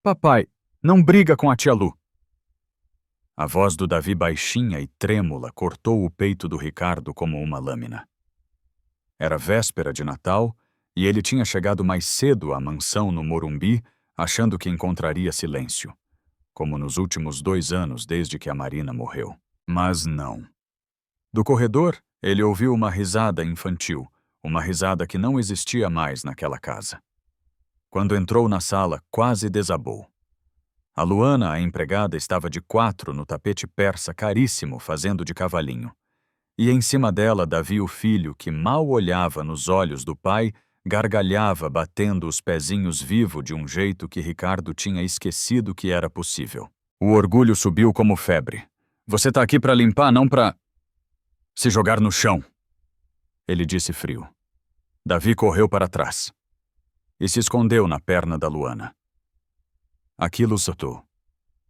Papai, não briga com a tia Lu. A voz do Davi, baixinha e trêmula, cortou o peito do Ricardo como uma lâmina. Era véspera de Natal e ele tinha chegado mais cedo à mansão no Morumbi, achando que encontraria silêncio, como nos últimos 2 anos desde que a Marina morreu. Mas não. Do corredor, ele ouviu uma risada infantil, uma risada que não existia mais naquela casa. Quando entrou na sala, quase desabou. A Luana, a empregada, estava de 4 no tapete persa caríssimo, fazendo de cavalinho. E em cima dela, Davi, o filho, que mal olhava nos olhos do pai, gargalhava, batendo os pezinhos vivo de um jeito que Ricardo tinha esquecido que era possível. O orgulho subiu como febre. Você tá aqui para limpar, não para se jogar no chão, ele disse frio. Davi correu para trás e se escondeu na perna da Luana. Aquilo soltou.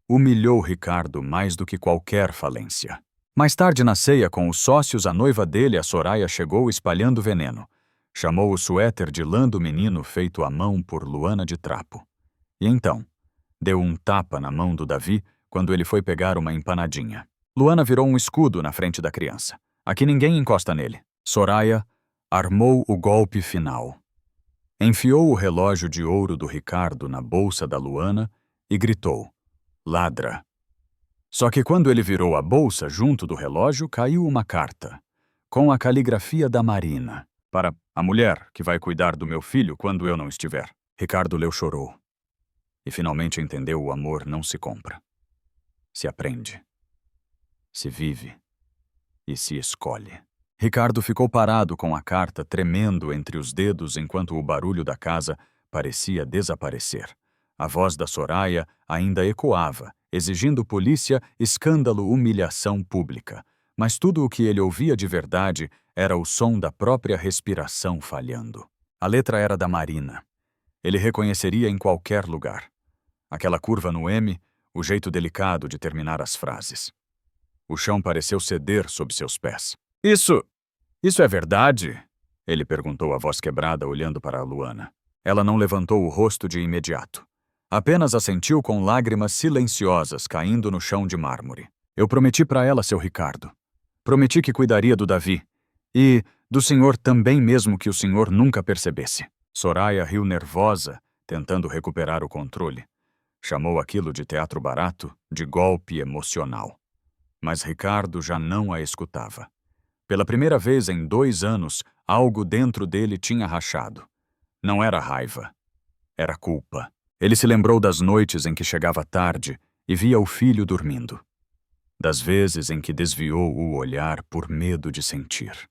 Humilhou Ricardo mais do que qualquer falência. Mais tarde na ceia com os sócios, a noiva dele, a Soraya, chegou espalhando veneno. Chamou o suéter de lã do menino feito à mão por Luana de trapo. E então, deu um tapa na mão do Davi quando ele foi pegar uma empanadinha. Luana virou um escudo na frente da criança. Aqui ninguém encosta nele. Soraya armou o golpe final. Enfiou o relógio de ouro do Ricardo na bolsa da Luana e gritou: ladra. Só que quando ele virou a bolsa junto do relógio, caiu uma carta, com a caligrafia da Marina. Para a mulher que vai cuidar do meu filho quando eu não estiver. Ricardo leu, chorou. E finalmente entendeu: o amor não se compra. Se aprende. Se vive. E se escolhe. Ricardo ficou parado com a carta tremendo entre os dedos enquanto o barulho da casa parecia desaparecer. A voz da Soraya ainda ecoava, exigindo polícia, escândalo, humilhação pública. Mas tudo o que ele ouvia de verdade era o som da própria respiração falhando. A letra era da Marina. Ele reconheceria em qualquer lugar. Aquela curva no M, o jeito delicado de terminar as frases. O chão pareceu ceder sob seus pés. Isso é verdade? Ele perguntou, a voz quebrada, olhando para a Luana. Ela não levantou o rosto de imediato. Apenas assentiu com lágrimas silenciosas caindo no chão de mármore. Eu prometi para ela, seu Ricardo. Prometi que cuidaria do Davi. E do senhor também, mesmo que o senhor nunca percebesse. Soraya riu nervosa, tentando recuperar o controle. Chamou aquilo de teatro barato, de golpe emocional. Mas Ricardo já não a escutava. Pela primeira vez em 2 anos, algo dentro dele tinha rachado. Não era raiva. Era culpa. Ele se lembrou das noites em que chegava tarde e via o filho dormindo. Das vezes em que desviou o olhar por medo de sentir.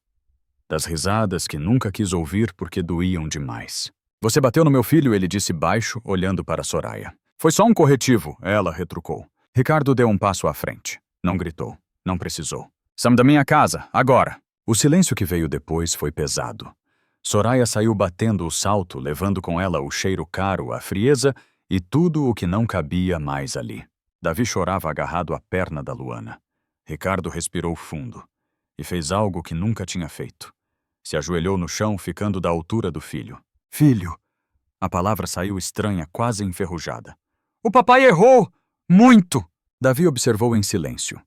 Das risadas que nunca quis ouvir porque doíam demais. Você bateu no meu filho, ele disse baixo, olhando para Soraya. Foi só um corretivo, ela retrucou. Ricardo deu um passo à frente. Não gritou. Não precisou. Sam da minha casa, agora! O silêncio que veio depois foi pesado. Soraya saiu batendo o salto, levando com ela o cheiro caro, a frieza e tudo o que não cabia mais ali. Davi chorava agarrado à perna da Luana. Ricardo respirou fundo e fez algo que nunca tinha feito. Se ajoelhou no chão, ficando da altura do filho. Filho! A palavra saiu estranha, quase enferrujada. O papai errou! Muito! Davi observou em silêncio.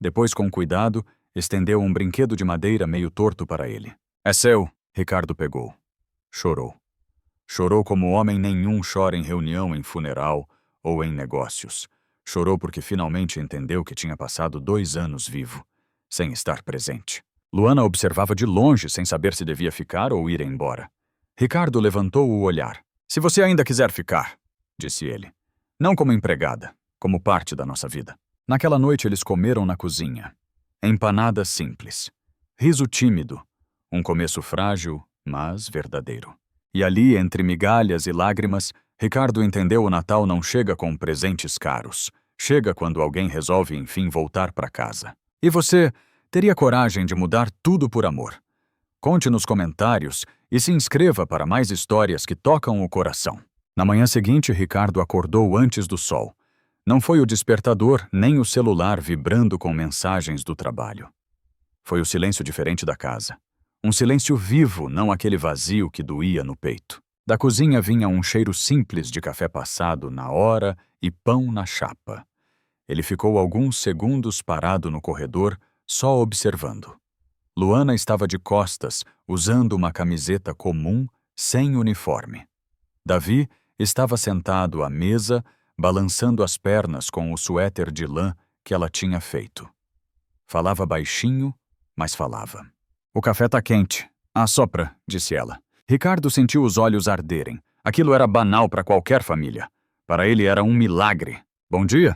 Depois, com cuidado, estendeu um brinquedo de madeira meio torto para ele. É seu! Ricardo pegou. Chorou. Chorou como homem nenhum chora em reunião, em funeral ou em negócios. Chorou porque finalmente entendeu que tinha passado 2 anos vivo, sem estar presente. Luana observava de longe, sem saber se devia ficar ou ir embora. Ricardo levantou o olhar. Se você ainda quiser ficar, disse ele. Não como empregada, como parte da nossa vida. Naquela noite eles comeram na cozinha. Empanada simples. Riso tímido. Um começo frágil, mas verdadeiro. E ali, entre migalhas e lágrimas, Ricardo entendeu: o Natal não chega com presentes caros. Chega quando alguém resolve, enfim, voltar para casa. E você teria coragem de mudar tudo por amor? Conte nos comentários e se inscreva para mais histórias que tocam o coração. Na manhã seguinte, Ricardo acordou antes do sol. Não foi o despertador nem o celular vibrando com mensagens do trabalho. Foi o silêncio diferente da casa. Um silêncio vivo, não aquele vazio que doía no peito. Da cozinha vinha um cheiro simples de café passado na hora e pão na chapa. Ele ficou alguns segundos parado no corredor, só observando. Luana estava de costas, usando uma camiseta comum, sem uniforme. Davi estava sentado à mesa, balançando as pernas com o suéter de lã que ela tinha feito. Falava baixinho, mas falava. "O café tá quente. Assopra", disse ela. Ricardo sentiu os olhos arderem. Aquilo era banal para qualquer família. Para ele era um milagre. "Bom dia",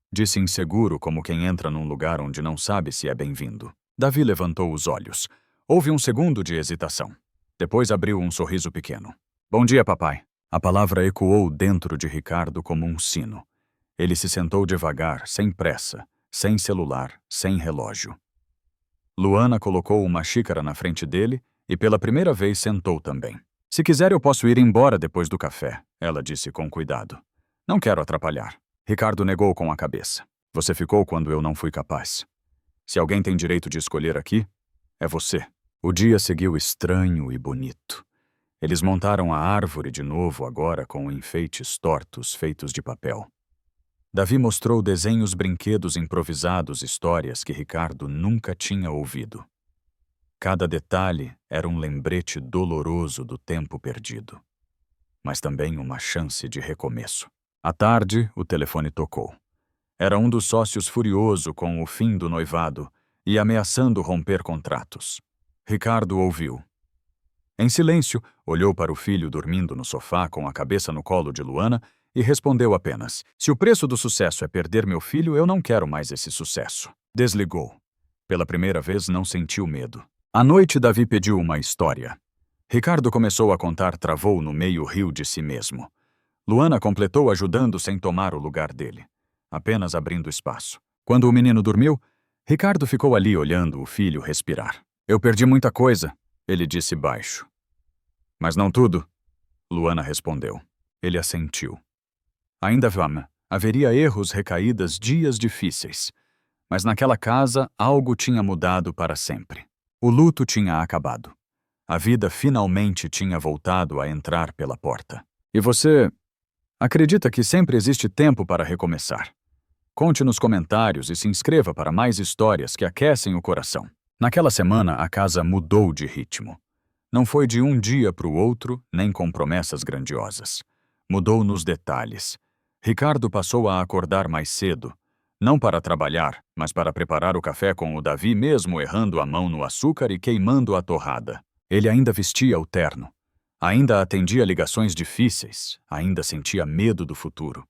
disse inseguro, como quem entra num lugar onde não sabe se é bem-vindo. Davi levantou os olhos. Houve um segundo de hesitação. Depois abriu um sorriso pequeno. "Bom dia, papai." A palavra ecoou dentro de Ricardo como um sino. Ele se sentou devagar, sem pressa, sem celular, sem relógio. Luana colocou uma xícara na frente dele e pela primeira vez sentou também. "Se quiser eu posso ir embora depois do café", ela disse com cuidado. "Não quero atrapalhar." Ricardo negou com a cabeça. "Você ficou quando eu não fui capaz. Se alguém tem direito de escolher aqui, é você." O dia seguiu estranho e bonito. Eles montaram a árvore de novo agora com enfeites tortos feitos de papel. Davi mostrou desenhos, brinquedos improvisados, histórias que Ricardo nunca tinha ouvido. Cada detalhe era um lembrete doloroso do tempo perdido, mas também uma chance de recomeço. À tarde, o telefone tocou. Era um dos sócios furioso com o fim do noivado e ameaçando romper contratos. Ricardo ouviu. Em silêncio, olhou para o filho dormindo no sofá com a cabeça no colo de Luana e respondeu apenas: "Se o preço do sucesso é perder meu filho, eu não quero mais esse sucesso." Desligou. Pela primeira vez não sentiu medo. À noite, Davi pediu uma história. Ricardo começou a contar, travou no meio rio de si mesmo. Luana completou ajudando sem tomar o lugar dele, apenas abrindo espaço. Quando o menino dormiu, Ricardo ficou ali olhando o filho respirar. "Eu perdi muita coisa", ele disse baixo. "Mas não tudo", Luana respondeu. Ele assentiu. Ainda haveria erros, recaídas, dias difíceis. Mas naquela casa algo tinha mudado para sempre. O luto tinha acabado. A vida finalmente tinha voltado a entrar pela porta. "E você acredita que sempre existe tempo para recomeçar?" Conte nos comentários e se inscreva para mais histórias que aquecem o coração. Naquela semana, a casa mudou de ritmo. Não foi de um dia para o outro, nem com promessas grandiosas. Mudou nos detalhes. Ricardo passou a acordar mais cedo, não para trabalhar, mas para preparar o café com o Davi, mesmo errando a mão no açúcar e queimando a torrada. Ele ainda vestia o terno. Ainda atendia ligações difíceis, ainda sentia medo do futuro.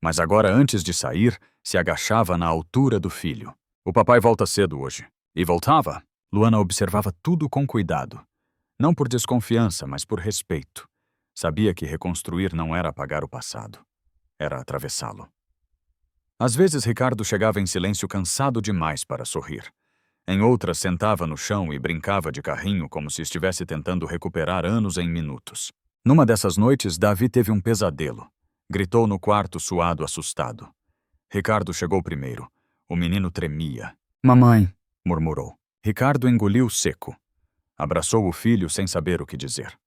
Mas agora, antes de sair, se agachava na altura do filho. "O papai volta cedo hoje." E voltava. Luana observava tudo com cuidado. Não por desconfiança, mas por respeito. Sabia que reconstruir não era apagar o passado. Era atravessá-lo. Às vezes, Ricardo chegava em silêncio, cansado demais para sorrir. Em outras, sentava no chão e brincava de carrinho como se estivesse tentando recuperar anos em minutos. Numa dessas noites, Davi teve um pesadelo. Gritou no quarto, suado, assustado. Ricardo chegou primeiro. O menino tremia. "Mamãe", murmurou. Ricardo engoliu seco. Abraçou o filho sem saber o que dizer.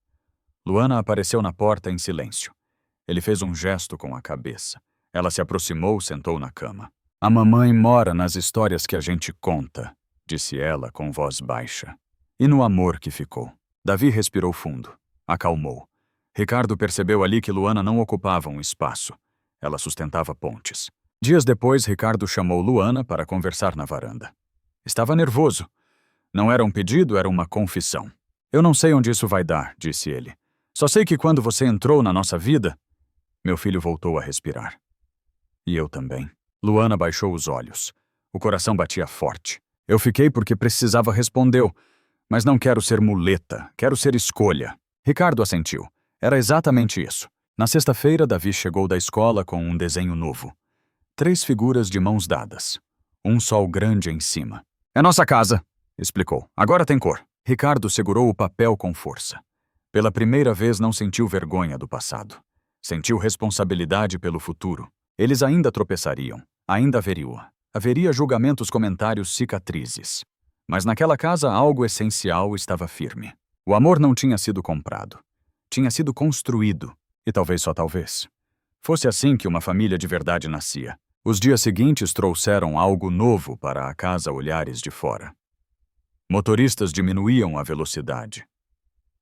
Luana apareceu na porta em silêncio. Ele fez um gesto com a cabeça. Ela se aproximou, sentou na cama. "A mamãe mora nas histórias que a gente conta", disse ela com voz baixa. "E no amor que ficou." Davi respirou fundo. Acalmou. Ricardo percebeu ali que Luana não ocupava um espaço. Ela sustentava pontes. Dias depois, Ricardo chamou Luana para conversar na varanda. Estava nervoso. Não era um pedido, era uma confissão. "Eu não sei onde isso vai dar", disse ele. "Só sei que quando você entrou na nossa vida..." Meu filho voltou a respirar. "E eu também." Luana baixou os olhos. O coração batia forte. "Eu fiquei porque precisava", respondeu. "Mas não quero ser muleta, quero ser escolha." Ricardo assentiu. Era exatamente isso. Na sexta-feira, Davi chegou da escola com um desenho novo. 3 figuras de mãos dadas. Um sol grande em cima. "É nossa casa", explicou. "Agora tem cor." Ricardo segurou o papel com força. Pela primeira vez não sentiu vergonha do passado. Sentiu responsabilidade pelo futuro. Eles ainda tropeçariam. Ainda haveria julgamentos, comentários, cicatrizes. Mas naquela casa algo essencial estava firme. O amor não tinha sido comprado. tinha sido construído, e talvez só talvez fosse assim que uma família de verdade nascia. Os dias seguintes trouxeram algo novo para a casa olhares de fora. Motoristas diminuíam a velocidade.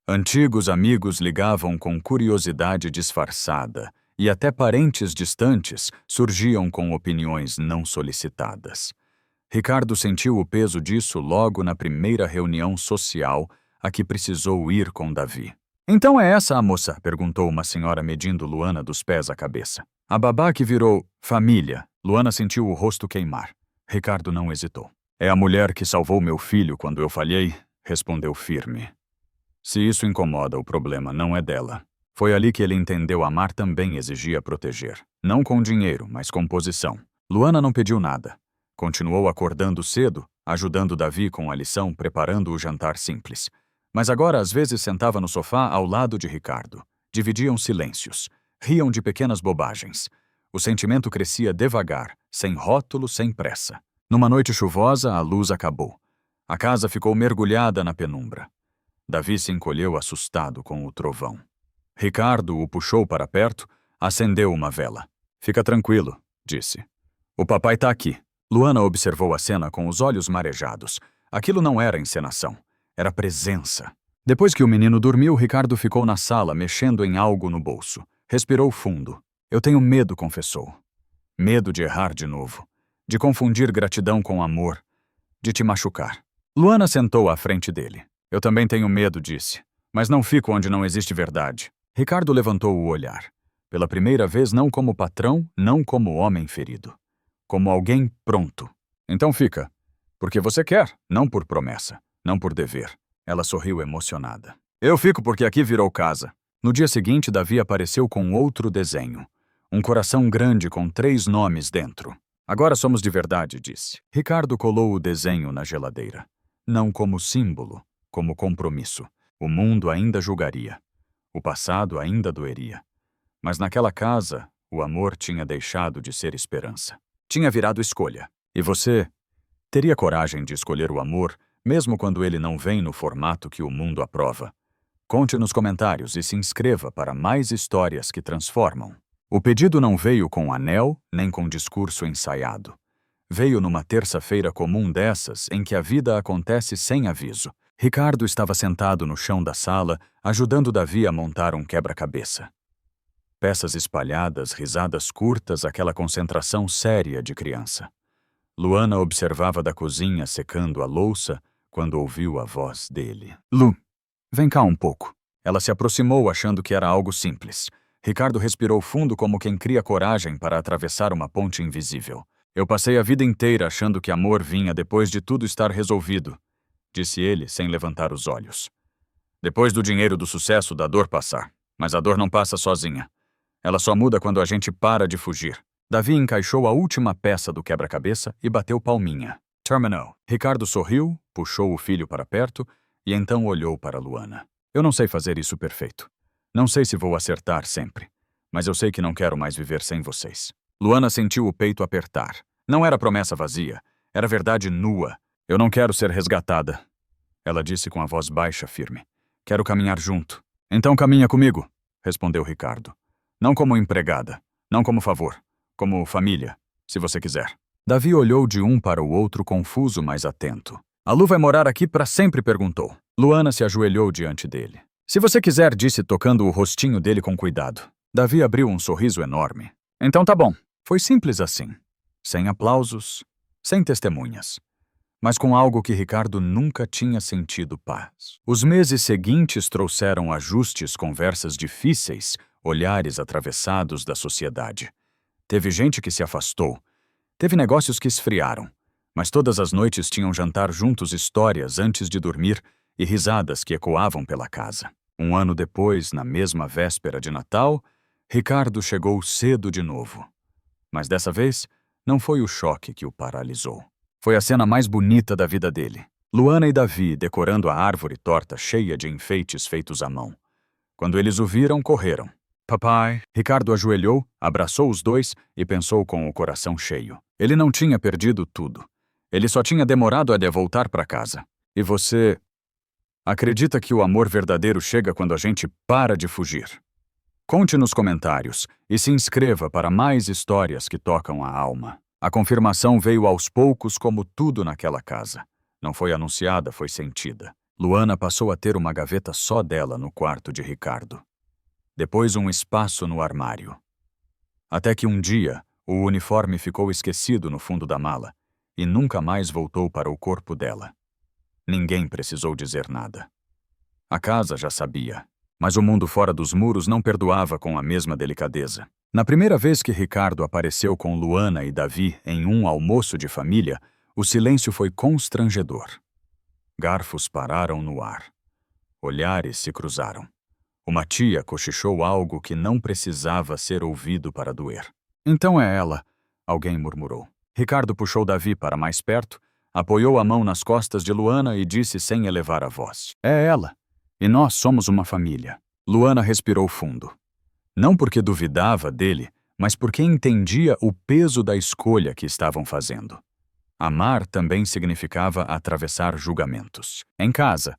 Antigos amigos ligavam com curiosidade disfarçada, e até parentes distantes surgiam com opiniões não solicitadas. Ricardo sentiu o peso disso logo na primeira reunião social a que precisou ir com Davi. Então é essa a moça? Perguntou uma senhora medindo Luana dos pés à cabeça. A babá que virou família. Luana sentiu o rosto queimar. Ricardo não hesitou. É a mulher que salvou meu filho quando eu falhei, respondeu firme. Se isso incomoda, o problema não é dela. Foi ali que ele entendeu amar também exigia proteger. Não com dinheiro, mas com posição. Luana não pediu nada. Continuou acordando cedo, ajudando Davi com a lição, preparando o jantar simples. Mas agora às vezes sentava no sofá ao lado de Ricardo. Dividiam silêncios. Riam de pequenas bobagens. O sentimento crescia devagar, sem rótulo, sem pressa. Numa noite chuvosa, a luz acabou. A casa ficou mergulhada na penumbra. Davi se encolheu assustado com o trovão. Ricardo o puxou para perto, acendeu uma vela. Fica tranquilo, disse. O papai tá aqui. Luana observou a cena com os olhos marejados. Aquilo não era encenação. Era presença. Depois que o menino dormiu, Ricardo ficou na sala, mexendo em algo no bolso. Respirou fundo. Eu tenho medo, confessou. Medo de errar de novo. De confundir gratidão com amor. De te machucar. Luana sentou à frente dele. Eu também tenho medo, disse. Mas não fico onde não existe verdade. Ricardo levantou o olhar. Pela primeira vez, não como patrão, não como homem ferido. Como alguém pronto. Então fica. Porque você quer, não por promessa. Não por dever. Ela sorriu emocionada. Eu fico porque aqui virou casa. No dia seguinte, Davi apareceu com outro desenho. Um coração grande com 3 nomes dentro. Agora somos de verdade, disse. Ricardo colou o desenho na geladeira. Não como símbolo, como compromisso. O mundo ainda julgaria. O passado ainda doeria. Mas naquela casa, o amor tinha deixado de ser esperança. Tinha virado escolha. E você teria coragem de escolher o amor, mesmo quando ele não vem no formato que o mundo aprova? Conte nos comentários e se inscreva para mais histórias que transformam. O pedido não veio com anel, nem com discurso ensaiado. Veio numa terça-feira comum dessas em que a vida acontece sem aviso. Ricardo estava sentado no chão da sala, ajudando Davi a montar um quebra-cabeça. Peças espalhadas, risadas curtas, aquela concentração séria de criança. Luana observava da cozinha secando a louça quando ouviu a voz dele. Lu, vem cá um pouco. Ela se aproximou achando que era algo simples. Ricardo respirou fundo como quem cria coragem para atravessar uma ponte invisível. Eu passei a vida inteira achando que amor vinha depois de tudo estar resolvido, disse ele sem levantar os olhos. Depois do dinheiro do sucesso, da dor passar. Mas a dor não passa sozinha. Ela só muda quando a gente para de fugir. Davi encaixou a última peça do quebra-cabeça e bateu palminha. Terminou. Ricardo sorriu, puxou o filho para perto e então olhou para Luana. Eu não sei fazer isso perfeito. Não sei se vou acertar sempre. Mas eu sei que não quero mais viver sem vocês. Luana sentiu o peito apertar. Não era promessa vazia. Era verdade nua. Eu não quero ser resgatada. Ela disse com a voz baixa, firme. Quero caminhar junto. Então caminha comigo, respondeu Ricardo. Não como empregada. Não como favor. Como família, se você quiser. Davi olhou de um para o outro confuso, mas atento. A Lu vai morar aqui para sempre, perguntou. Luana se ajoelhou diante dele. Se você quiser, disse tocando o rostinho dele com cuidado. Davi abriu um sorriso enorme. Então tá bom. Foi simples assim. Sem aplausos, sem testemunhas. Mas com algo que Ricardo nunca tinha sentido paz. Os meses seguintes trouxeram ajustes, conversas difíceis, olhares atravessados da sociedade. Teve gente que se afastou. Teve negócios que esfriaram. Mas todas as noites tinham jantar juntos, histórias antes de dormir e risadas que ecoavam pela casa. Um ano depois, na mesma véspera de Natal, Ricardo chegou cedo de novo. Mas dessa vez, não foi o choque que o paralisou. Foi a cena mais bonita da vida dele. Luana e Davi decorando a árvore torta cheia de enfeites feitos à mão. Quando eles o viram, correram. Papai. Ricardo ajoelhou, abraçou os dois e pensou com o coração cheio. Ele não tinha perdido tudo. Ele só tinha demorado a voltar para casa. E você... Acredita que o amor verdadeiro chega quando a gente para de fugir? Conte nos comentários e se inscreva para mais histórias que tocam a alma. A confirmação veio aos poucos, como tudo naquela casa. Não foi anunciada, foi sentida. Luana passou a ter uma gaveta só dela no quarto de Ricardo. Depois um espaço no armário. Até que um dia, o uniforme ficou esquecido no fundo da mala e nunca mais voltou para o corpo dela. Ninguém precisou dizer nada. A casa já sabia, mas o mundo fora dos muros não perdoava com a mesma delicadeza. Na primeira vez que Ricardo apareceu com Luana e Davi em um almoço de família, o silêncio foi constrangedor. Garfos pararam no ar. Olhares se cruzaram. Uma tia cochichou algo que não precisava ser ouvido para doer. Então é ela, alguém murmurou. Ricardo puxou Davi para mais perto, apoiou a mão nas costas de Luana e disse sem elevar a voz: É ela. E nós somos uma família. Luana respirou fundo. Não porque duvidava dele, mas porque entendia o peso da escolha que estavam fazendo. Amar também significava atravessar julgamentos. Em casa,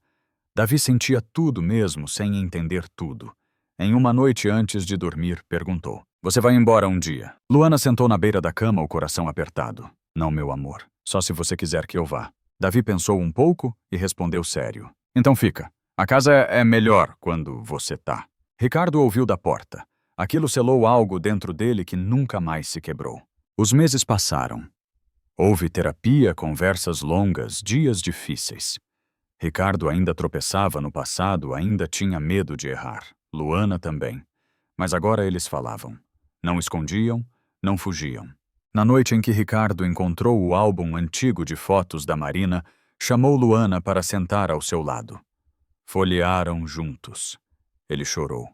Davi sentia tudo mesmo sem entender tudo. Em uma noite antes de dormir, perguntou: Você vai embora um dia? Luana sentou na beira da cama, o coração apertado. Não, meu amor. Só se você quiser que eu vá. Davi pensou um pouco e respondeu sério: Então fica. A casa é melhor quando você tá. Ricardo ouviu da porta. Aquilo selou algo dentro dele que nunca mais se quebrou. Os meses passaram. Houve terapia, conversas longas, dias difíceis. Ricardo ainda tropeçava no passado, ainda tinha medo de errar. Luana também. Mas agora eles falavam. Não escondiam, não fugiam. Na noite em que Ricardo encontrou o álbum antigo de fotos da Marina, chamou Luana para sentar ao seu lado. Folhearam juntos. Ele chorou.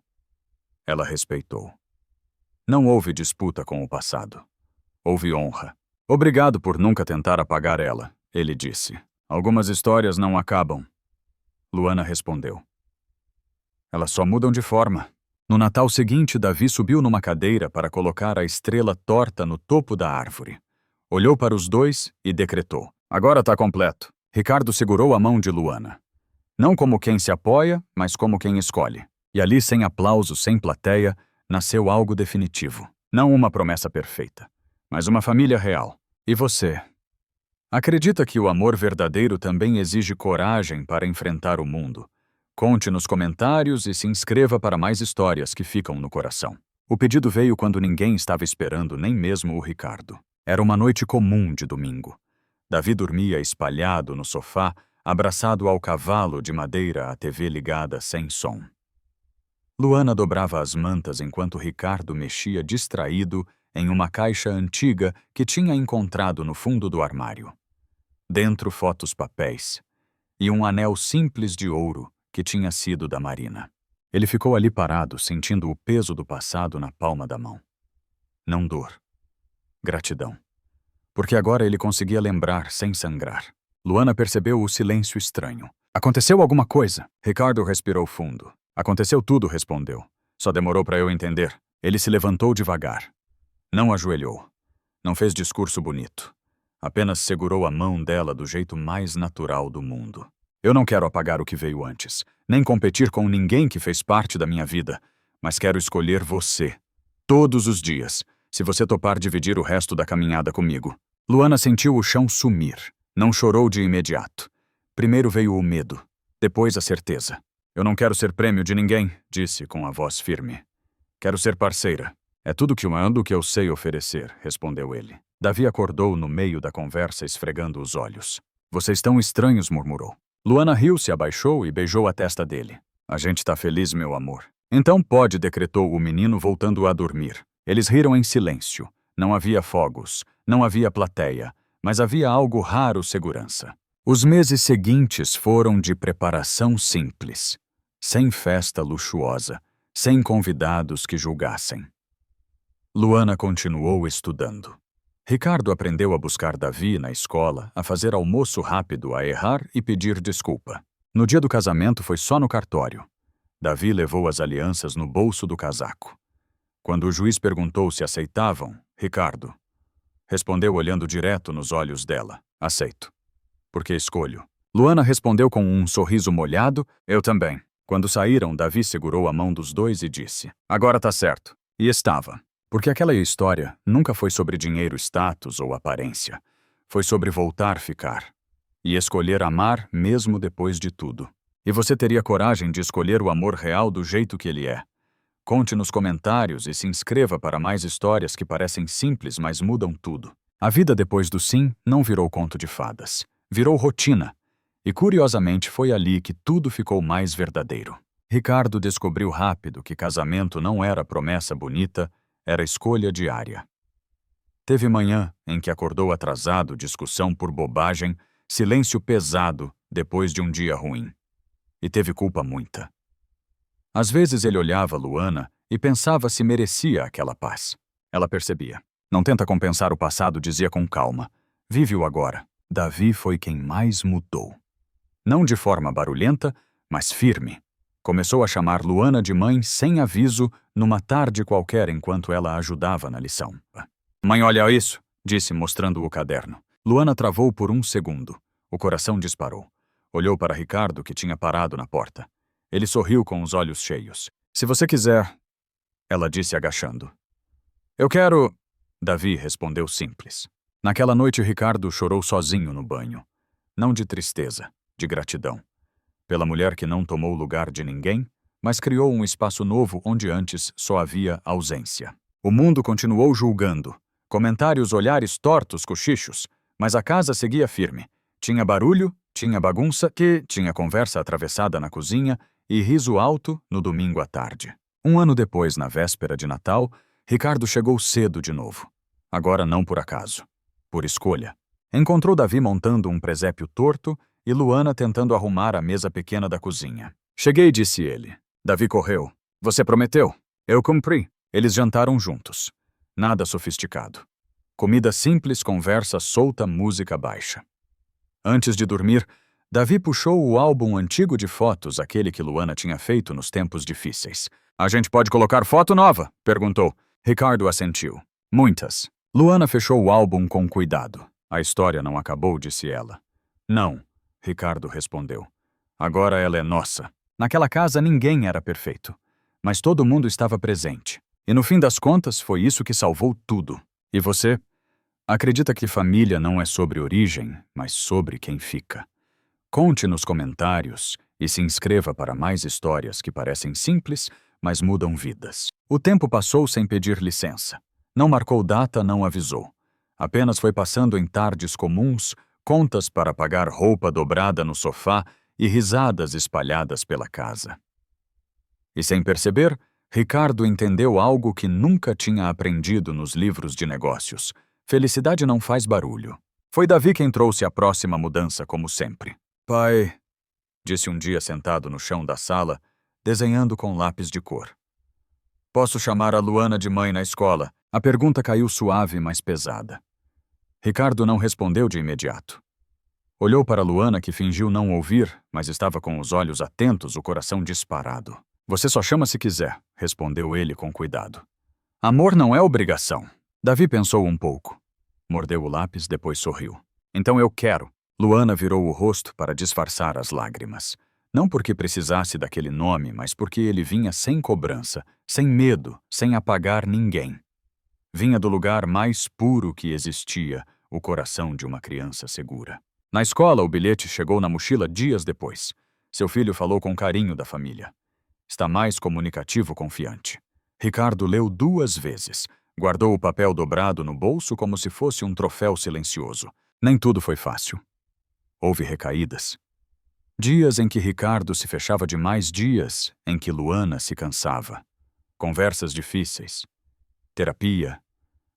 Ela respeitou. Não houve disputa com o passado. Houve honra. Obrigado por nunca tentar apagar ela, ele disse. Algumas histórias não acabam. Luana respondeu. Elas só mudam de forma. No Natal seguinte, Davi subiu numa cadeira para colocar a estrela torta no topo da árvore. Olhou para os dois e decretou. Agora tá completo. Ricardo segurou a mão de Luana. Não como quem se apoia, mas como quem escolhe. E ali, sem aplauso, sem plateia, nasceu algo definitivo. Não uma promessa perfeita, mas uma família real. E você? Acredita que o amor verdadeiro também exige coragem para enfrentar o mundo? Conte nos comentários e se inscreva para mais histórias que ficam no coração. O pedido veio quando ninguém estava esperando, nem mesmo o Ricardo. Era uma noite comum de domingo. Davi dormia espalhado no sofá, abraçado ao cavalo de madeira, a TV ligada sem som. Luana dobrava as mantas enquanto Ricardo mexia distraído em uma caixa antiga que tinha encontrado no fundo do armário. Dentro, fotos papéis e um anel simples de ouro que tinha sido da Marina. Ele ficou ali parado, sentindo o peso do passado na palma da mão. Não dor. Gratidão. Porque agora ele conseguia lembrar sem sangrar. Luana percebeu o silêncio estranho. Aconteceu alguma coisa? Ricardo respirou fundo. Aconteceu tudo, respondeu. Só demorou para eu entender. Ele se levantou devagar. Não ajoelhou. Não fez discurso bonito. Apenas segurou a mão dela do jeito mais natural do mundo. Eu não quero apagar o que veio antes, nem competir com ninguém que fez parte da minha vida, mas quero escolher você. Todos os dias, se você topar dividir o resto da caminhada comigo. Luana sentiu o chão sumir. Não chorou de imediato. Primeiro veio o medo, depois a certeza. Eu não quero ser prêmio de ninguém, disse com a voz firme. Quero ser parceira. É tudo que eu sei oferecer, respondeu ele. Davi acordou no meio da conversa, esfregando os olhos. Vocês tão estranhos, murmurou. Luana riu-se, abaixou e beijou a testa dele. A gente tá feliz, meu amor. Então pode, decretou o menino, voltando a dormir. Eles riram em silêncio. Não havia fogos, não havia plateia, mas havia algo raro: segurança. Os meses seguintes foram de preparação simples, sem festa luxuosa, sem convidados que julgassem. Luana continuou estudando. Ricardo aprendeu a buscar Davi na escola, a fazer almoço rápido, a errar e pedir desculpa. No dia do casamento foi só no cartório. Davi levou as alianças no bolso do casaco. Quando o juiz perguntou se aceitavam, Ricardo respondeu olhando direto nos olhos dela: Aceito. Porque escolho. Luana respondeu com um sorriso molhado. Eu também. Quando saíram, Davi segurou a mão dos dois e disse: agora tá certo. E estava. Porque aquela história nunca foi sobre dinheiro, status ou aparência. Foi sobre voltar a ficar. E escolher amar mesmo depois de tudo. E você teria coragem de escolher o amor real do jeito que ele é. Conte nos comentários e se inscreva para mais histórias que parecem simples, mas mudam tudo. A vida depois do sim não virou conto de fadas. Virou rotina. E curiosamente foi ali que tudo ficou mais verdadeiro. Ricardo descobriu rápido que casamento não era promessa bonita, era escolha diária. Teve manhã em que acordou atrasado, discussão por bobagem, silêncio pesado depois de um dia ruim. E teve culpa muita. Às vezes ele olhava Luana e pensava se merecia aquela paz. Ela percebia. Não tenta compensar o passado, dizia com calma. Vive o agora. Davi foi quem mais mudou. Não de forma barulhenta, mas firme. Começou a chamar Luana de mãe sem aviso, numa tarde qualquer enquanto ela a ajudava na lição. Mãe, olha isso, disse mostrando o caderno. Luana travou por um segundo. O coração disparou. Olhou para Ricardo, que tinha parado na porta. Ele sorriu com os olhos cheios. Se você quiser, ela disse agachando. Eu quero... Davi respondeu simples. Naquela noite Ricardo chorou sozinho no banho. Não de tristeza, de gratidão. Pela mulher que não tomou lugar de ninguém, mas criou um espaço novo onde antes só havia ausência. O mundo continuou julgando. Comentários, olhares tortos, cochichos. Mas a casa seguia firme. Tinha barulho, tinha bagunça, tinha conversa atravessada na cozinha e riso alto no domingo à tarde. Um ano depois, na véspera de Natal, Ricardo chegou cedo de novo. Agora não por acaso. Por escolha. Encontrou Davi montando um presépio torto e Luana tentando arrumar a mesa pequena da cozinha. Cheguei, disse ele. Davi correu. Você prometeu. Eu cumpri. Eles jantaram juntos. Nada sofisticado. Comida simples, conversa solta, música baixa. Antes de dormir, Davi puxou o álbum antigo de fotos, aquele que Luana tinha feito nos tempos difíceis. A gente pode colocar foto nova? Perguntou. Ricardo assentiu. Muitas. Luana fechou o álbum com cuidado. A história não acabou, disse ela. Não, Ricardo respondeu. Agora ela é nossa. Naquela casa ninguém era perfeito. Mas todo mundo estava presente. E no fim das contas foi isso que salvou tudo. E você? Acredita que família não é sobre origem, mas sobre quem fica. Conte nos comentários e se inscreva para mais histórias que parecem simples, mas mudam vidas. O tempo passou sem pedir licença. Não marcou data, não avisou. Apenas foi passando em tardes comuns, contas para pagar roupa dobrada no sofá e risadas espalhadas pela casa. E sem perceber, Ricardo entendeu algo que nunca tinha aprendido nos livros de negócios. Felicidade não faz barulho. Foi Davi quem trouxe a próxima mudança, como sempre. Pai, disse um dia sentado no chão da sala, desenhando com lápis de cor. Posso chamar a Luana de mãe na escola? A pergunta caiu suave, mas pesada. Ricardo não respondeu de imediato. Olhou para Luana, que fingiu não ouvir, mas estava com os olhos atentos, o coração disparado. Você só chama se quiser, respondeu ele com cuidado. Amor não é obrigação. Davi pensou um pouco. Mordeu o lápis, depois sorriu. Então eu quero. Luana virou o rosto para disfarçar as lágrimas. Não porque precisasse daquele nome, mas porque ele vinha sem cobrança, sem medo, sem apagar ninguém. Vinha do lugar mais puro que existia, o coração de uma criança segura. Na escola, o bilhete chegou na mochila dias depois. Seu filho falou com carinho da família. Está mais comunicativo, confiante. Ricardo leu 2 vezes. Guardou o papel dobrado no bolso como se fosse um troféu silencioso. Nem tudo foi fácil. Houve recaídas. Dias em que Ricardo se fechava demais, dias em que Luana se cansava. Conversas difíceis. Terapia.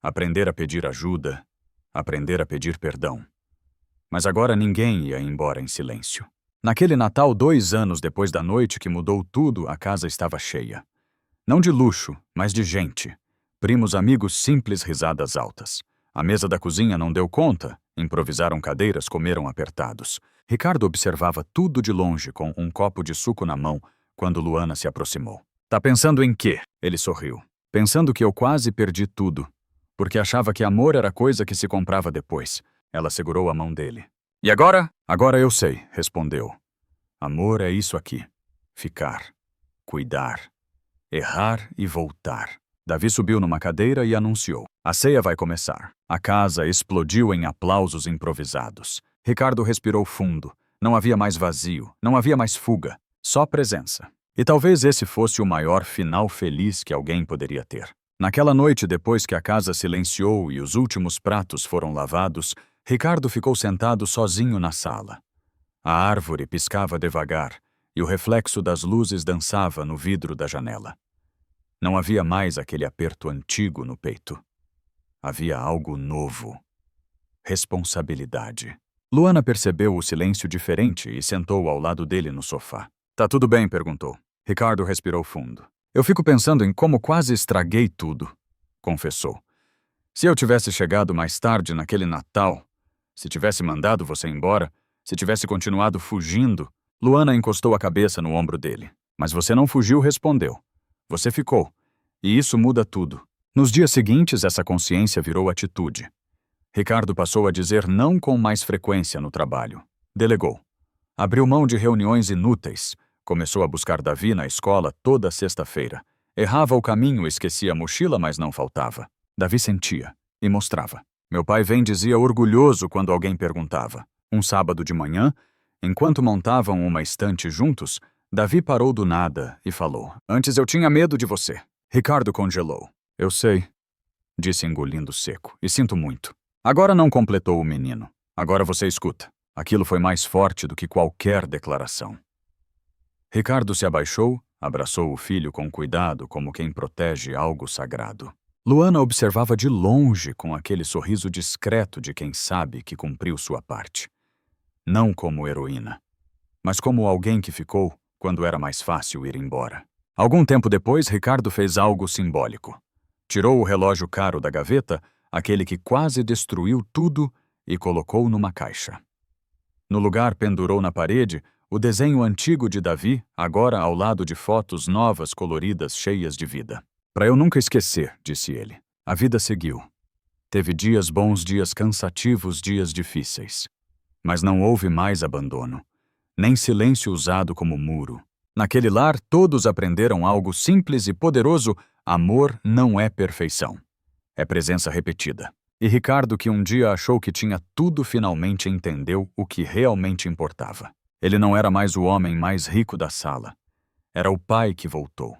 Aprender a pedir ajuda. Aprender a pedir perdão. Mas agora ninguém ia embora em silêncio. Naquele Natal, 2 anos depois da noite que mudou tudo, a casa estava cheia. Não de luxo, mas de gente. Primos, amigos, simples risadas altas. A mesa da cozinha não deu conta, improvisaram cadeiras, comeram apertados. Ricardo observava tudo de longe com um copo de suco na mão quando Luana se aproximou. Tá pensando em quê? Ele sorriu. Pensando que eu quase perdi tudo. Porque achava que amor era coisa que se comprava depois. Ela segurou a mão dele. E agora? Agora eu sei, respondeu. Amor é isso aqui. Ficar. Cuidar. Errar e voltar. Davi subiu numa cadeira e anunciou. A ceia vai começar. A casa explodiu em aplausos improvisados. Ricardo respirou fundo. Não havia mais vazio, não havia mais fuga, só presença. E talvez esse fosse o maior final feliz que alguém poderia ter. Naquela noite, depois que a casa silenciou e os últimos pratos foram lavados, Ricardo ficou sentado sozinho na sala. A árvore piscava devagar e o reflexo das luzes dançava no vidro da janela. Não havia mais aquele aperto antigo no peito. Havia algo novo. Responsabilidade. Luana percebeu o silêncio diferente e sentou ao lado dele no sofá. Tá tudo bem? Perguntou. Ricardo respirou fundo. Eu fico pensando em como quase estraguei tudo, confessou. Se eu tivesse chegado mais tarde naquele Natal, se tivesse mandado você embora, se tivesse continuado fugindo, Luana encostou a cabeça no ombro dele. Mas você não fugiu, respondeu. Você ficou. E isso muda tudo. Nos dias seguintes, essa consciência virou atitude. Ricardo passou a dizer não com mais frequência no trabalho. Delegou. Abriu mão de reuniões inúteis. Começou a buscar Davi na escola toda sexta-feira. Errava o caminho, esquecia a mochila, mas não faltava. Davi sentia e mostrava. Meu pai vem dizia orgulhoso quando alguém perguntava. Um sábado de manhã, enquanto montavam uma estante juntos, Davi parou do nada e falou. Antes eu tinha medo de você. Ricardo congelou. Eu sei, disse engolindo seco, e sinto muito. Agora não, completou o menino. Agora você escuta. Aquilo foi mais forte do que qualquer declaração. Ricardo se abaixou, abraçou o filho com cuidado, como quem protege algo sagrado. Luana observava de longe com aquele sorriso discreto de quem sabe que cumpriu sua parte. Não como heroína, mas como alguém que ficou quando era mais fácil ir embora. Algum tempo depois, Ricardo fez algo simbólico. Tirou o relógio caro da gaveta, aquele que quase destruiu tudo, e colocou numa caixa. No lugar, pendurou na parede o desenho antigo de Davi, agora ao lado de fotos novas, coloridas, cheias de vida. Para eu nunca esquecer, disse ele. A vida seguiu. Teve dias bons, dias cansativos, dias difíceis. Mas não houve mais abandono, nem silêncio usado como muro. Naquele lar, todos aprenderam algo simples e poderoso: amor não é perfeição. É presença repetida. E Ricardo, que um dia achou que tinha tudo, finalmente entendeu o que realmente importava. Ele não era mais o homem mais rico da sala. Era o pai que voltou.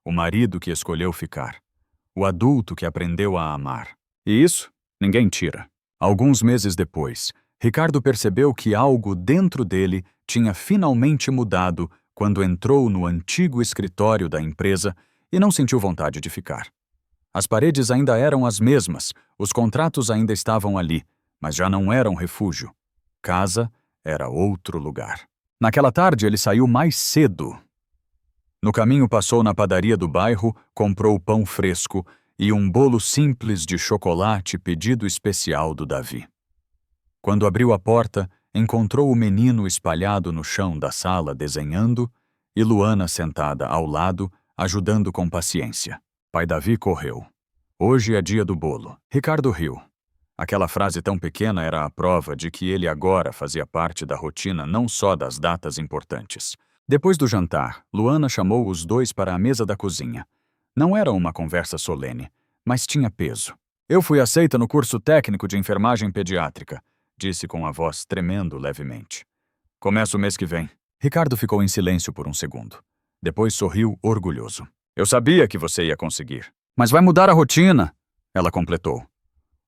O marido que escolheu ficar. O adulto que aprendeu a amar. E isso, ninguém tira. Alguns meses depois, Ricardo percebeu que algo dentro dele tinha finalmente mudado quando entrou no antigo escritório da empresa e não sentiu vontade de ficar. As paredes ainda eram as mesmas, os contratos ainda estavam ali, mas já não eram refúgio. Casa era outro lugar. Naquela tarde, ele saiu mais cedo. No caminho, passou na padaria do bairro, comprou pão fresco e um bolo simples de chocolate pedido especial do Davi. Quando abriu a porta, encontrou o menino espalhado no chão da sala desenhando e Luana sentada ao lado, ajudando com paciência. Pai Davi correu. Hoje é dia do bolo. Ricardo riu. Aquela frase tão pequena era a prova de que ele agora fazia parte da rotina, não só das datas importantes. Depois do jantar, Luana chamou os dois para a mesa da cozinha. Não era uma conversa solene, mas tinha peso. Eu fui aceita no curso técnico de enfermagem pediátrica, disse com a voz tremendo levemente. Começo o mês que vem. Ricardo ficou em silêncio por um segundo. Depois sorriu orgulhoso. Eu sabia que você ia conseguir. Mas vai mudar a rotina, ela completou.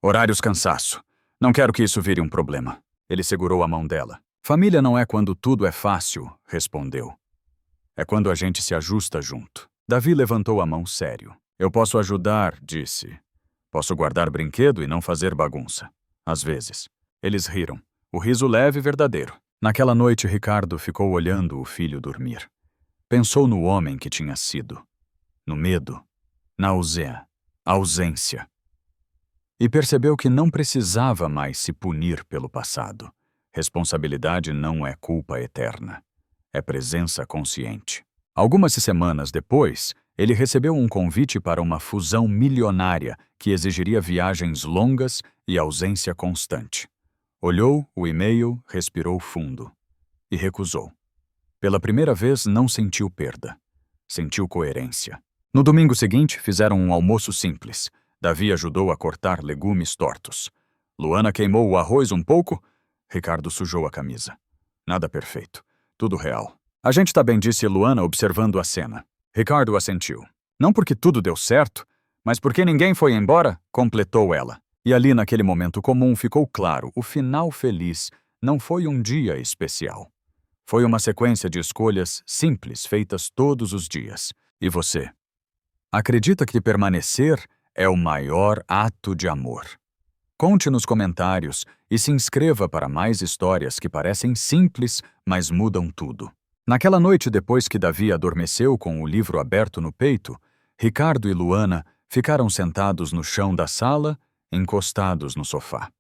Horários, cansaço. Não quero que isso vire um problema. Ele segurou a mão dela. Família não é quando tudo é fácil, respondeu. É quando a gente se ajusta junto. Davi levantou a mão sério. Eu posso ajudar, disse. Posso guardar brinquedo e não fazer bagunça. Às vezes. Eles riram. O riso leve e verdadeiro. Naquela noite, Ricardo ficou olhando o filho dormir. Pensou no homem que tinha sido. No medo. Na ausência. E percebeu que não precisava mais se punir pelo passado. Responsabilidade não é culpa eterna. É presença consciente. Algumas semanas depois, ele recebeu um convite para uma fusão milionária que exigiria viagens longas e ausência constante. Olhou o e-mail, respirou fundo e recusou. Pela primeira vez, não sentiu perda. Sentiu coerência. No domingo seguinte, fizeram um almoço simples. Davi ajudou a cortar legumes tortos. Luana queimou o arroz um pouco. Ricardo sujou a camisa. Nada perfeito. Tudo real. A gente tá bem, disse Luana, observando a cena. Ricardo assentiu. Não porque tudo deu certo, mas porque ninguém foi embora, completou ela. E ali, naquele momento comum, ficou claro, o final feliz não foi um dia especial. Foi uma sequência de escolhas simples feitas todos os dias. E você? Acredita que permanecer é o maior ato de amor? Conte nos comentários e se inscreva para mais histórias que parecem simples, mas mudam tudo. Naquela noite, depois que Davi adormeceu com o livro aberto no peito, Ricardo e Luana ficaram sentados no chão da sala, encostados no sofá.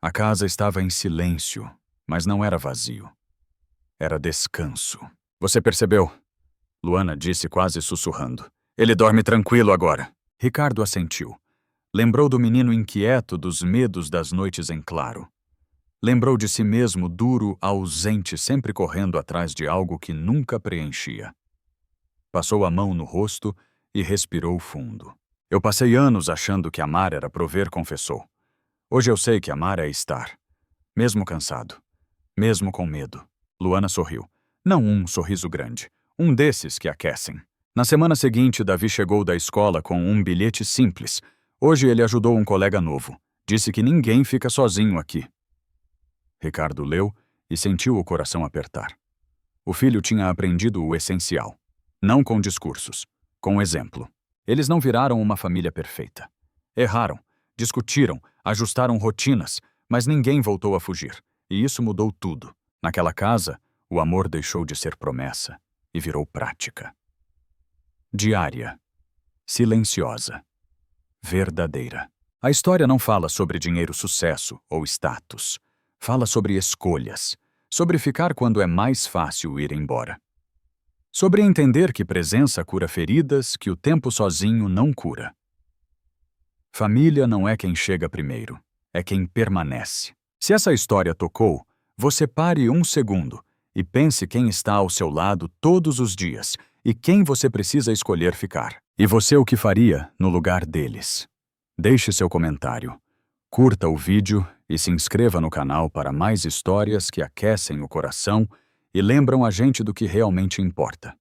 A casa estava em silêncio, mas não era vazio. Era descanso. Você percebeu? Luana disse quase sussurrando. Ele dorme tranquilo agora. Ricardo assentiu. Lembrou do menino inquieto dos medos das noites em claro. Lembrou de si mesmo duro, ausente, sempre correndo atrás de algo que nunca preenchia. Passou a mão no rosto e respirou fundo. Eu passei anos achando que amar era prover, confessou. Hoje eu sei que amar é estar. Mesmo cansado. Mesmo com medo. Luana sorriu. Não um sorriso grande. Um desses que aquecem. Na semana seguinte, Davi chegou da escola com um bilhete simples. Hoje ele ajudou um colega novo. Disse que ninguém fica sozinho aqui. Ricardo leu e sentiu o coração apertar. O filho tinha aprendido o essencial. Não com discursos, com exemplo. Eles não viraram uma família perfeita. Erraram, discutiram, ajustaram rotinas, mas ninguém voltou a fugir. E isso mudou tudo. Naquela casa, o amor deixou de ser promessa e virou prática. Diária. Silenciosa. Verdadeira. A história não fala sobre dinheiro, sucesso ou status. Fala sobre escolhas. Sobre ficar quando é mais fácil ir embora. Sobre entender que presença cura feridas que o tempo sozinho não cura. Família não é quem chega primeiro, é quem permanece. Se essa história tocou, você pare um segundo e pense quem está ao seu lado todos os dias e quem você precisa escolher ficar. E você o que faria no lugar deles? Deixe seu comentário, curta o vídeo e se inscreva no canal para mais histórias que aquecem o coração e lembram a gente do que realmente importa.